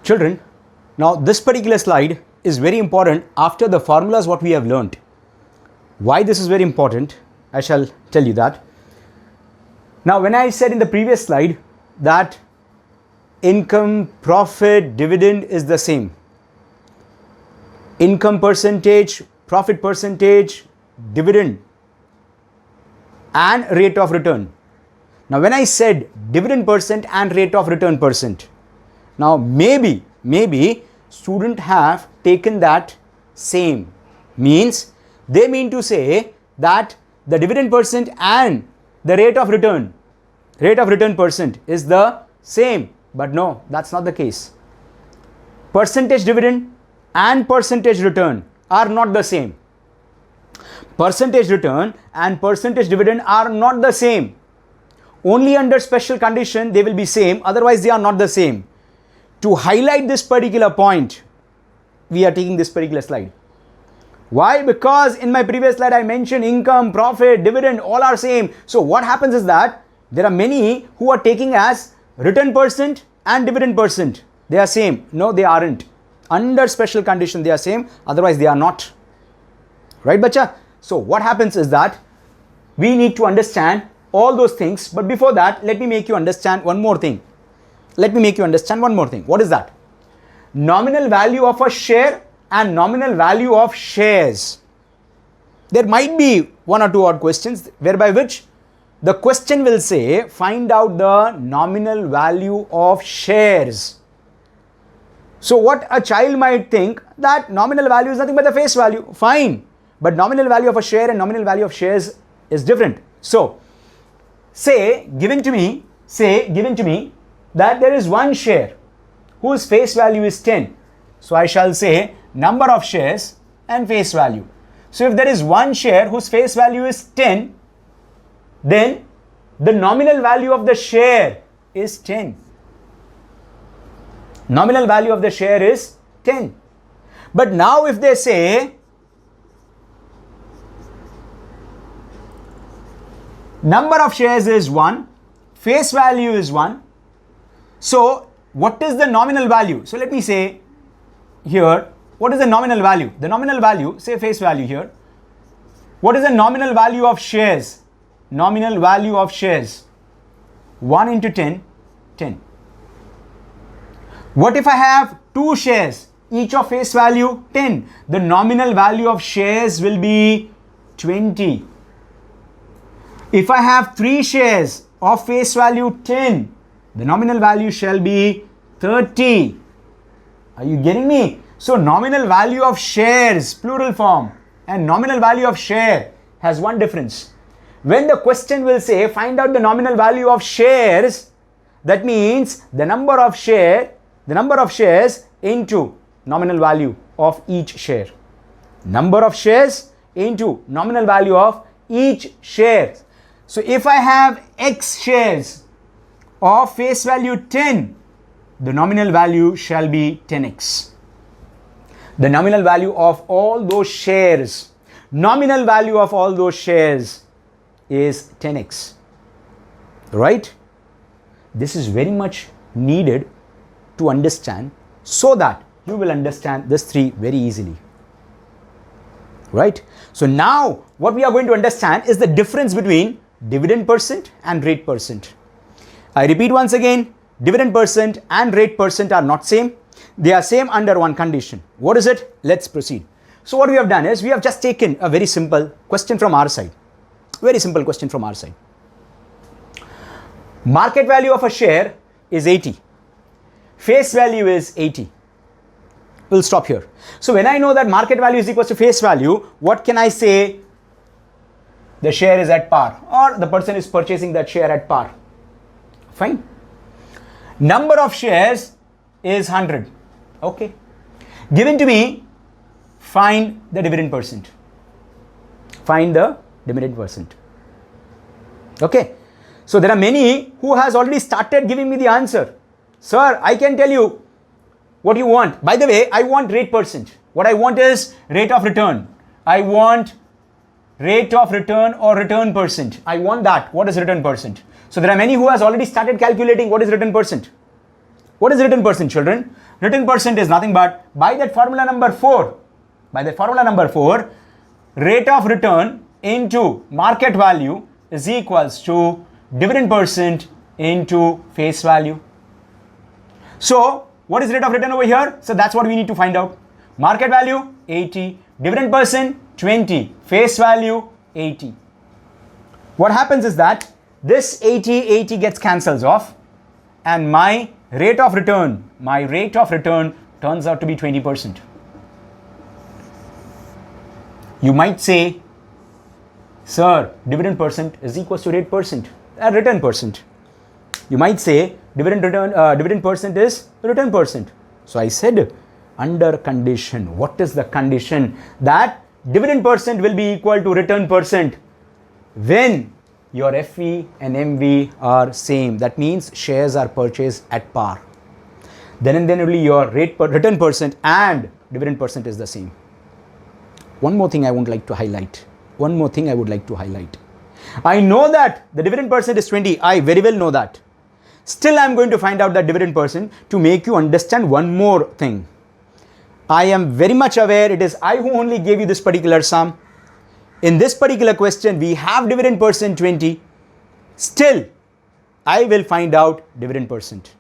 Children, now this particular slide is very important after the formulas what we have learnt. Why this is very important, I shall tell you that. Now when I said in the previous slide that income, profit, dividend is the same. Income percentage, profit percentage, dividend and rate of return. Now when I said dividend percent and rate of return percent, now maybe student have taken that same, means they mean to say that the dividend percent and the rate of return percent is the same, but no, that's not the case. Percentage dividend and percentage return are not the same. Percentage return and percentage dividend are not the same. Only under special condition they will be same, otherwise they are not the same. To highlight this particular point, we are taking this particular slide. Why? Because in my previous slide I mentioned income, profit, dividend all are same. So what happens is that there are many who are taking as return percent and dividend percent. They are same. No, they aren't. Under special condition they are same, otherwise they are not. Right, bacha? So what happens is that we need to understand all those things, but before that let me make you understand one more thing. What is that? Nominal value of a share and nominal value of shares. There might be one or two odd questions whereby which the question will say find out the nominal value of shares. So what a child might think that nominal value is nothing but the face value. Fine. But nominal value of a share and nominal value of shares is different. So say given to me that there is one share whose face value is 10. So I shall say number of shares and face value. So if there is one share whose face value is 10, then the nominal value of the share is 10. Nominal value of the share is 10. But now if they say number of shares is 1, face value is 1, so what is the nominal value? So let me say here, what is the nominal value? The nominal value, say face value here. What is the nominal value of shares? Nominal value of shares. 1 into 10, 10. What if I have 2 shares, each of face value 10? The nominal value of shares will be 20. If I have 3 shares of face value 10, the nominal value shall be 30. Are you getting me? So nominal value of shares, plural form, and nominal value of share has one difference. When the question will say find out the nominal value of shares, that means the number of shares into nominal value of each share. Number of shares into nominal value of each share. So if I have X shares of face value 10, the nominal value shall be 10x. The nominal value of all those shares, is 10x. Right? This is very much needed to understand so that you will understand this 3 very easily. Right? So now what we are going to understand is the difference between dividend percent and rate percent. I repeat once again, dividend percent and rate percent are not same. They are same under one condition. What is it? Let's proceed. So what we have done is we have just taken a very simple question from our side. Market value of a share is 80. Face value is 80. We'll stop here. So when I know that market value is equal to face value, what can I say? The share is at par, or the person is purchasing that share at par. Fine. Number of shares is 100. Okay. Given to me, find the dividend percent. Okay. So there are many who has already started giving me the answer. Sir, I can tell you what you want. By the way, I want rate percent. What I want is rate of return. I want rate of return or return percent. I want that. What is return percent? So there are many who has already started calculating what is return percent. What is return percent, children? Return percent is nothing but, by that formula number 4, rate of return into market value is equals to dividend percent into face value. So what is rate of return over here? So that's what we need to find out. Market value 80, dividend percent 20, face value 80. What happens is that this 80 gets cancels off, and my rate of return turns out to be 20%. You might say, sir, dividend percent is equals to return percent. You might say dividend percent is return percent. So I said under condition. What is the condition? That dividend percent will be equal to return percent when your FV and MV are same. That means shares are purchased at par. Then and then only your return percent and dividend percent is the same. One more thing I would like to highlight. I know that the dividend percent is 20. I very well know that. Still, I am going to find out the dividend percent to make you understand one more thing. I am very much aware it is I who only gave you this particular sum. In this particular question, we have dividend percent 20. Still, I will find out dividend percent.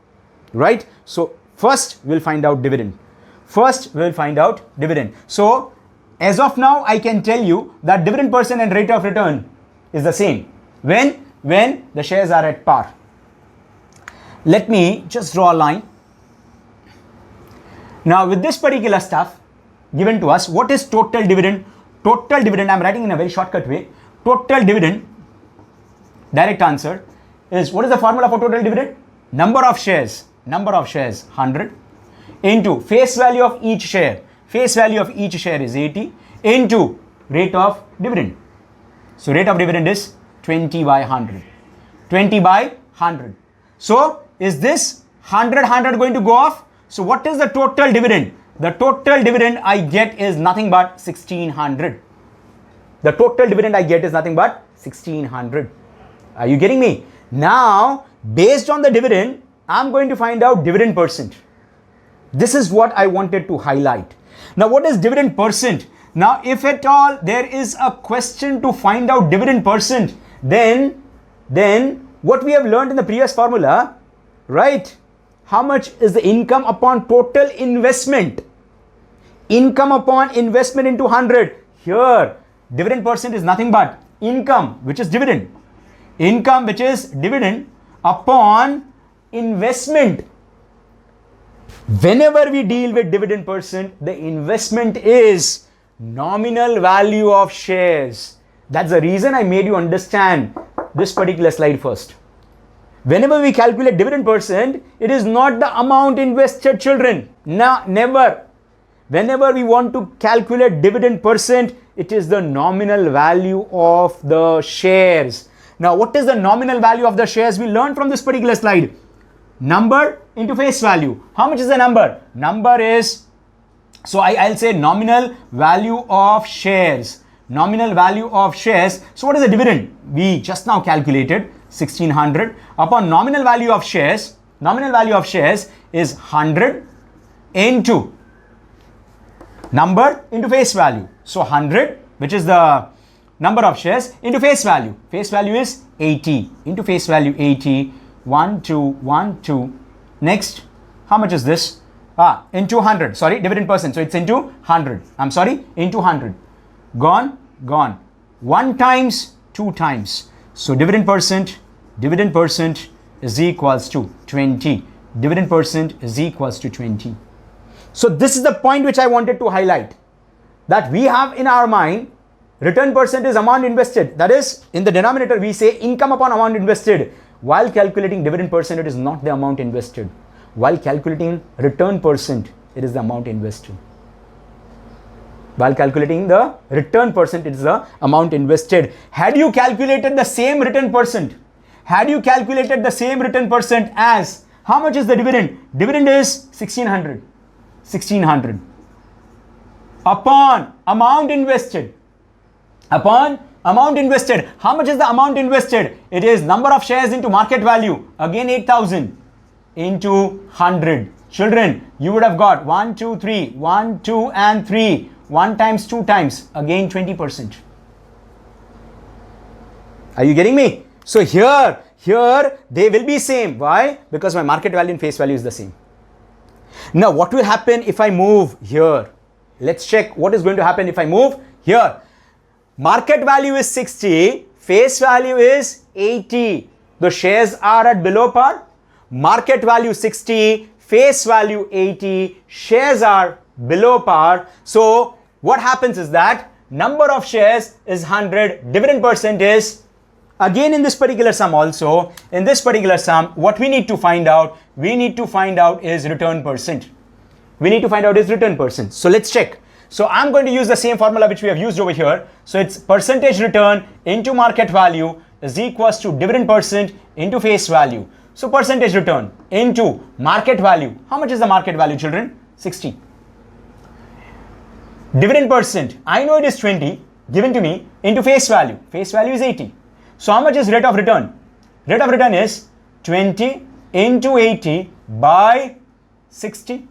Right? So, first we'll find out dividend. So, as of now, I can tell you that dividend percent and rate of return is the same. When the shares are at par. Let me just draw a line. Now, with this particular stuff given to us, what is total dividend? Total dividend, I'm writing in a very shortcut way. Total dividend, direct answer is, what is the formula for total dividend? Number of shares, 100, into face value of each share. Face value of each share is 80, into rate of dividend. So rate of dividend is 20 by 100. 20 by 100. So is this 100 going to go off? So what is the total dividend? The total dividend I get is nothing but 1600. The total dividend I get is nothing but 1600. Are you getting me? Now, based on the dividend, I'm going to find out dividend percent. This is what I wanted to highlight. Now, what is dividend percent? Now, if at all there is a question to find out dividend percent, then what we have learned in the previous formula, right? How much is the income upon total investment? Income upon investment into 100. Here, dividend percent is nothing but income, which is dividend. Income, which is dividend, upon investment. Whenever we deal with dividend percent, the investment is nominal value of shares. That's the reason I made you understand this particular slide first. Whenever we calculate dividend percent, it is not the amount invested, children. No, never. Whenever we want to calculate dividend percent, it is the nominal value of the shares. Now, what is the nominal value of the shares? We learned from this particular slide. Number into face value. How much is the number? Number is, so I'll say nominal value of shares. Nominal value of shares. So what is the dividend? We just now calculated 1600 upon nominal value of shares. Nominal value of shares is 100 into number into face value. So 100, which is the number of shares, into face value. Face value is 80 into face value 80. 1, 2, 1, 2. Next, how much is this? Into 100. Sorry, dividend percent. So it's into 100. I'm sorry, into 100. Gone. 1 times, 2 times. So dividend percent is equals to 20. Dividend percent is equals to 20. So this is the point which I wanted to highlight. That we have in our mind, return percent is amount invested. That is, in the denominator we say income upon amount invested. While calculating dividend percent, it is not the amount invested. While calculating return percent, it is the amount invested. While calculating the return percent, it is the amount invested. Had you calculated the same return percent, as, how much is the dividend? Dividend is 1600. 1600. Upon amount invested. Upon amount invested. How much is the amount invested? It is number of shares into market value. Again 8000. into 100. Children, you would have got 1, 2, 3, 1, 2 and 3. 1 times 2 times, again 20%. Are you getting me? So here they will be same. Why? Because my market value and face value is the same. Now what will happen if I move here? Let's check what is going to happen if I move here. Market value is 60, face value is 80. The shares are at below par. Market value 60, face value 80, shares are below par. So what happens is that number of shares is 100, dividend percent is, again in this particular sum also, in this particular sum, what we need to find out, is return percent. We need to find out is return percent. So let's check. So I'm going to use the same formula which we have used over here. So it's percentage return into market value is equals to dividend percent into face value. So percentage return into market value. How much is the market value, children? 60. Dividend percent, I know it is 20 given to me, into face value. Face value is 80. So how much is rate of return? Rate of return is 20 into 80 by 60.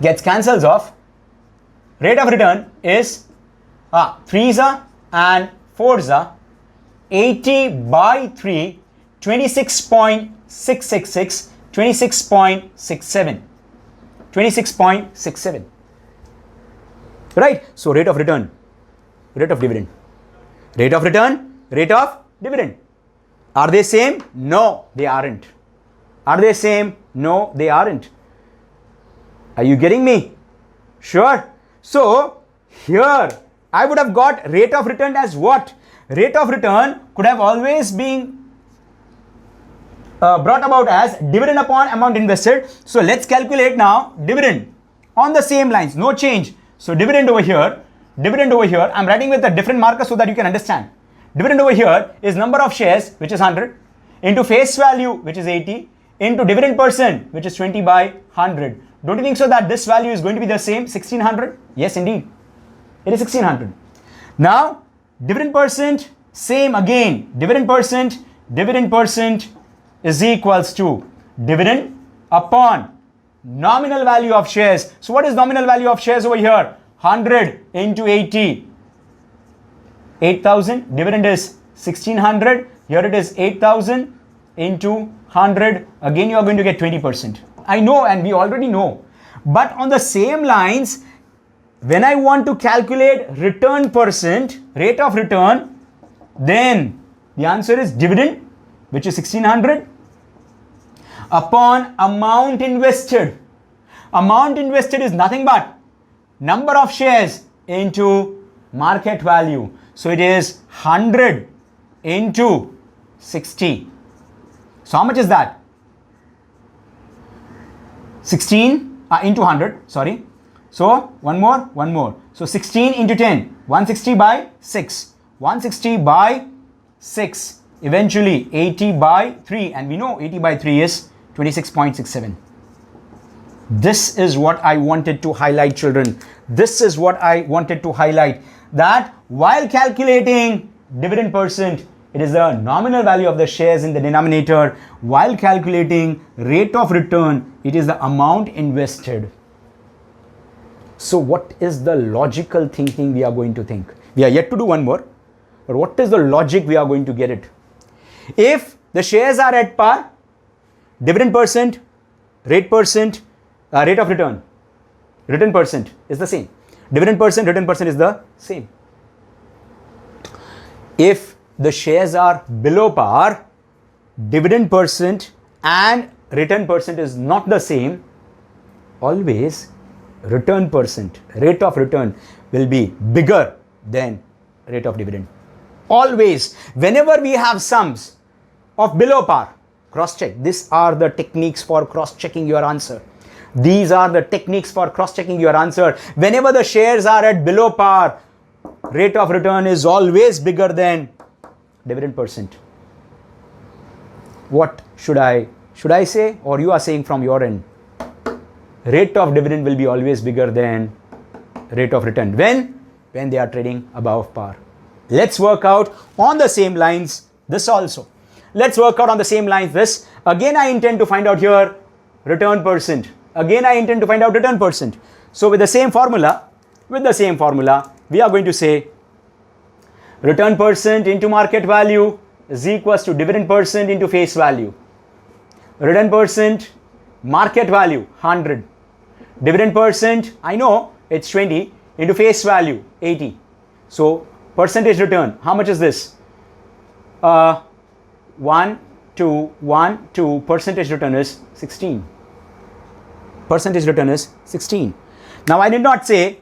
Gets cancels off. Rate of return is 3s and 4s. 80 by 3, 26.666, 26.67. 26.67. Right? So rate of return, rate of dividend. Rate of return, rate of dividend. Are they same? No, they aren't. Are they same? No, they aren't. Are you getting me? Sure. So here I would have got rate of return as what? Rate of return could have always been brought about as dividend upon amount invested. So let's calculate now dividend on the same lines, no change. So dividend over here, I'm writing with a different marker so that you can understand. Dividend over here is number of shares, which is 100, into face value, which is 80, into dividend percent, which is 20 by 100. Don't you think so that this value is going to be the same, 1600? Yes, indeed. It is 1600. Now, dividend percent, same again. Dividend percent is equals to dividend upon nominal value of shares. So what is nominal value of shares over here? 100 into 80. 8,000. Dividend is 1600. Here it is 8,000 into 100. Again, you are going to get 20%. I know, and we already know. But on the same lines, when I want to calculate return percent, rate of return, then the answer is dividend, which is 1600, upon amount invested. Amount invested is nothing but number of shares into market value. So it is 100 into 60. So how much is that? 16 into 100, sorry. So one more. So 16 into 10, 160 by 6. 160 by 6, eventually 80 by 3. And we know 80 by 3 is 26.67. This is what I wanted to highlight, children. This is what I wanted to highlight, that while calculating dividend percent, it is the nominal value of the shares in the denominator. While calculating rate of return, it is the amount invested. So what is the logical thinking we are going to think? We are yet to do one more, but what is the logic we are going to get it? If the shares are at par, dividend percent, rate of return, return percent is the same. Dividend percent, return percent is the same. If the shares are below par, dividend percent and return percent is not the same, always return percent, rate of return will be bigger than rate of dividend. Always, whenever we have sums of below par, cross-check. These are the techniques for cross-checking your answer. These are the techniques for cross-checking your answer. Whenever the shares are at below par, rate of return is always bigger than dividend percent. What should I say, or you are saying from your end? Rate of dividend will be always bigger than rate of return. When they are trading above par. Let's work out on the same lines this also. let's work out on the same lines this. Again, I intend to find out here return percent. Again, I intend to find out return percent. So with the same formula, we are going to say return percent into market value is equals to dividend percent into face value. Return percent, market value 100. Dividend percent, I know it's 20 into face value 80. So percentage return, how much is this? 1, 2, percentage return is 16. Percentage return is 16. Now I did not say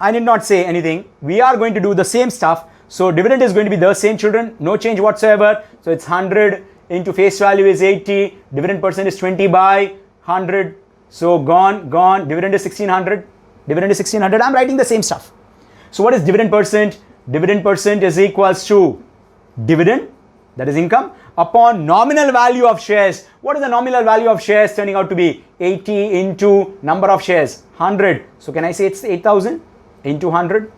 anything. We are going to do the same stuff. So dividend is going to be the same, children, no change whatsoever. So it's 100 into face value is 80. Dividend percent is 20 by 100. So gone. Dividend is 1600. Dividend is 1600. I'm writing the same stuff. So what is dividend percent? Dividend percent is equals to dividend, that is income, upon nominal value of shares. What is the nominal value of shares turning out to be? 80 into number of shares, 100. So can I say it's 8,000 into 100?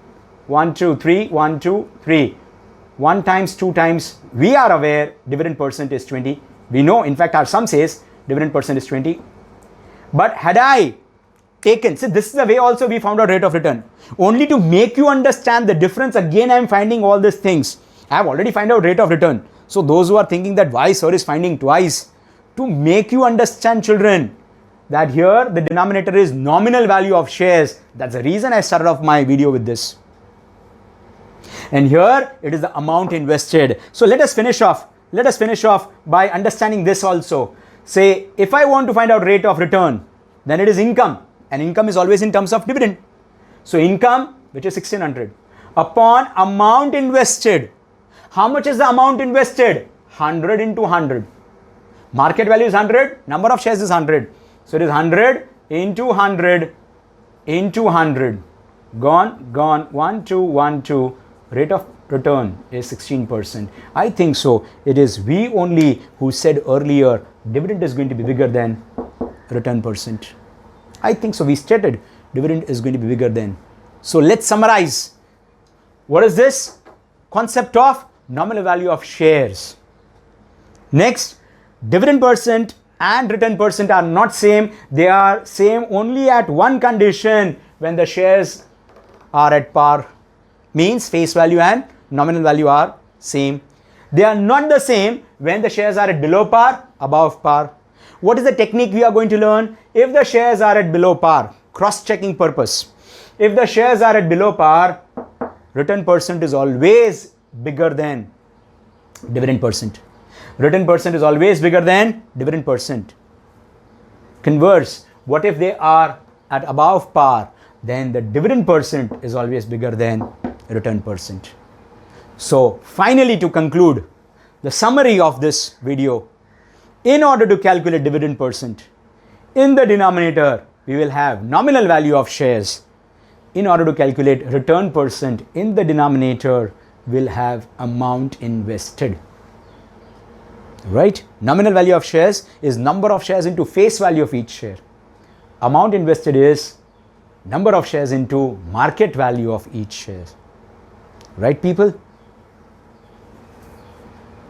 1, 2, 3, 1, 2, 3. 1 times, 2 times. We are aware dividend percent is 20. We know, in fact, our sum says dividend percent is 20. But had I taken, see, this is the way also we found out rate of return. Only to make you understand the difference, again I am finding all these things. I have already found out rate of return. So those who are thinking that why sir is finding twice, to make you understand, children, that here the denominator is nominal value of shares. That's the reason I started off my video with this. And here it is the amount invested. So let us finish off by understanding this also. Say if I want to find out rate of return, then it is income, and income is always in terms of dividend. So income, which is 1600, upon amount invested. How much is the amount invested? 100 into 100. Market value is 100, number of shares is 100. So it is 100 into 100 into 100. Gone. 1, 2, 1, 2. Rate of return is 16%. I think so. It is we only who said earlier dividend is going to be bigger than return percent. I think so. We stated dividend is going to be bigger than. So let's summarize. What is this? Concept of nominal value of shares. Next, dividend percent and return percent are not same. They are same only at one condition, when the shares are at par. Means face value and nominal value are same. They are not the same when the shares are at below par, above par. What is the technique we are going to learn? If the shares are at below par, cross-checking purpose. If the shares are at below par, return percent is always bigger than dividend percent. Return percent is always bigger than dividend percent. Converse, what if they are at above par? Then the dividend percent is always bigger than return percent. So finally, to conclude the summary of this video, in order to calculate dividend percent, in the denominator we will have nominal value of shares. In order to calculate return percent, in the denominator we'll have amount invested. Right? Nominal value of shares is number of shares into face value of each share. Amount invested is number of shares into market value of each share. Right, people?